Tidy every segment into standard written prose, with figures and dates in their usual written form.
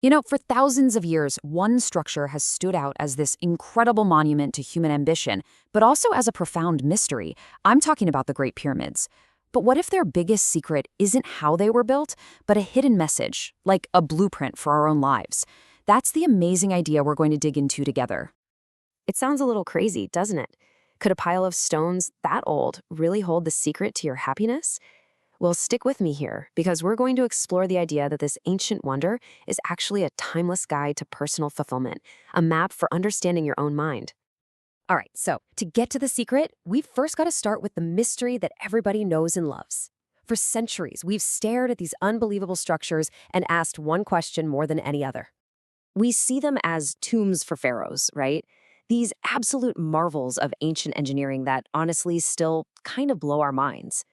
For thousands of years, one structure has stood out as this incredible monument to human ambition, but also as a profound mystery. I'm talking about the Great Pyramids. But what if their biggest secret isn't how they were built, but a hidden message, like a blueprint for our own lives? That's the amazing idea we're going to dig into together. It sounds a little crazy, doesn't it? Could a pile of stones that old really hold the secret to your happiness? Well, stick with me here, because we're going to explore the idea that this ancient wonder is actually a timeless guide to personal fulfillment, a map for understanding your own mind. All right, so to get to the secret, we've first got to start with the mystery that everybody knows and loves. For centuries, we've stared at these unbelievable structures and asked one question more than any other. We see them as tombs for pharaohs, right? These absolute marvels of ancient engineering that honestly still kind of blow our minds.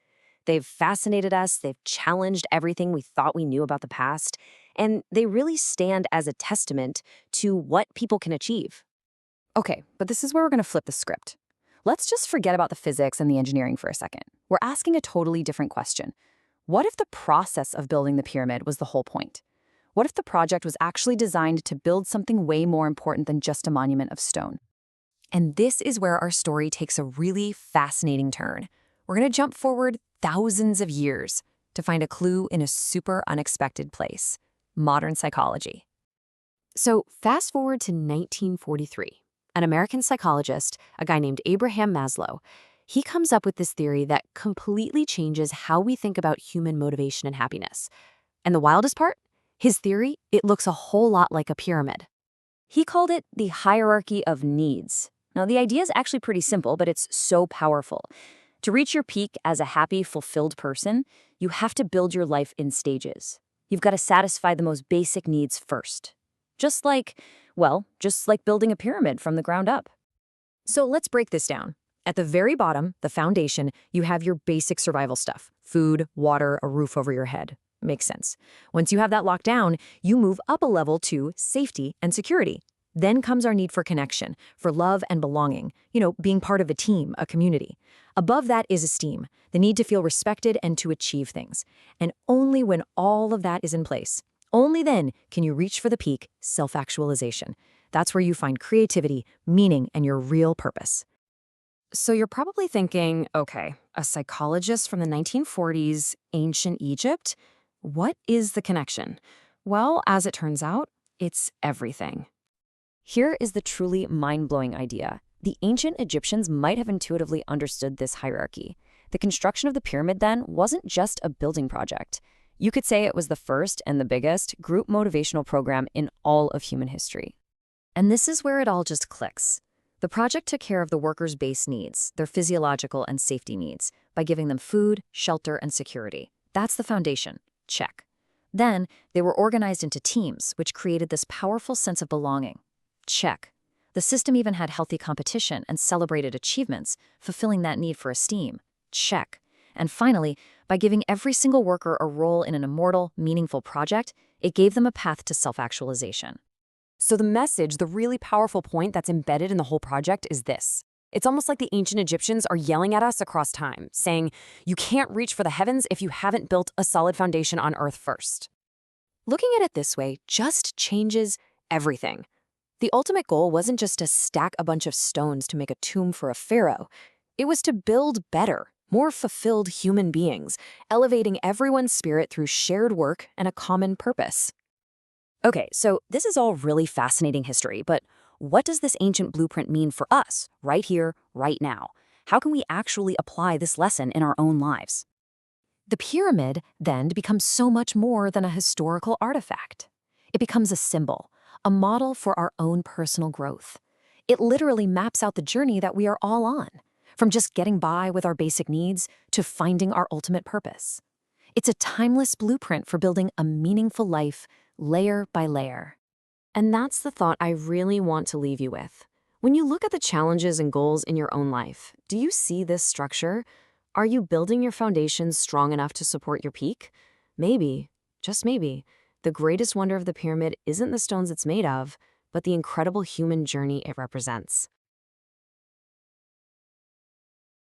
They've fascinated us, they've challenged everything we thought we knew about the past, and they really stand as a testament to what people can achieve. Okay, but this is where we're going to flip the script. Let's just forget about the physics and the engineering for a second. We're asking a totally different question. What if the process of building the pyramid was the whole point? What if the project was actually designed to build something way more important than just a monument of stone? And this is where our story takes a really fascinating turn. We're going to jump forward thousands of years to find a clue in a super unexpected place: modern psychology. So, fast forward to 1943. An American psychologist, a guy named Abraham Maslow, he comes up with this theory that completely changes how we think about human motivation and happiness. And the wildest part? His theory, it looks a whole lot like a pyramid. He called it the hierarchy of needs. Now, the idea is actually pretty simple, but it's so powerful. To reach your peak as a happy, fulfilled person, you have to build your life in stages. You've got to satisfy the most basic needs first. Just like building a pyramid from the ground up. So let's break this down. At the very bottom, the foundation, you have your basic survival stuff: food, water, a roof over your head. Makes sense. Once you have that locked down, you move up a level to safety and security. Then comes our need for connection, for love and belonging, being part of a team, a community. Above that is esteem, the need to feel respected and to achieve things. And only when all of that is in place, only then can you reach for the peak: self-actualization. That's where you find creativity, meaning, and your real purpose. So you're probably thinking, okay, a psychologist from the 1940s, ancient Egypt? What is the connection? Well, as it turns out, it's everything. Here is the truly mind-blowing idea. The ancient Egyptians might have intuitively understood this hierarchy. The construction of the pyramid, then, wasn't just a building project. You could say it was the first and the biggest group motivational program in all of human history. And this is where it all just clicks. The project took care of the workers' base needs, their physiological and safety needs, by giving them food, shelter, and security. That's the foundation. Check. Then, they were organized into teams, which created this powerful sense of belonging. Check. The system even had healthy competition and celebrated achievements, fulfilling that need for esteem. Check. And finally, by giving every single worker a role in an immortal, meaningful project, it gave them a path to self-actualization. So the message, the really powerful point that's embedded in the whole project is this. It's almost like the ancient Egyptians are yelling at us across time, saying, you can't reach for the heavens if you haven't built a solid foundation on earth first. Looking at it this way just changes everything. The ultimate goal wasn't just to stack a bunch of stones to make a tomb for a pharaoh. It was to build better, more fulfilled human beings, elevating everyone's spirit through shared work and a common purpose. Okay, so this is all really fascinating history, but what does this ancient blueprint mean for us, right here, right now? How can we actually apply this lesson in our own lives? The pyramid, then, becomes so much more than a historical artifact. It becomes a symbol, a model for our own personal growth. It literally maps out the journey that we are all on, from just getting by with our basic needs to finding our ultimate purpose. It's a timeless blueprint for building a meaningful life, layer by layer. And that's the thought I really want to leave you with. When you look at the challenges and goals in your own life, do you see this structure? Are you building your foundation strong enough to support your peak? Maybe, just maybe, the greatest wonder of the pyramid isn't the stones it's made of, but the incredible human journey it represents.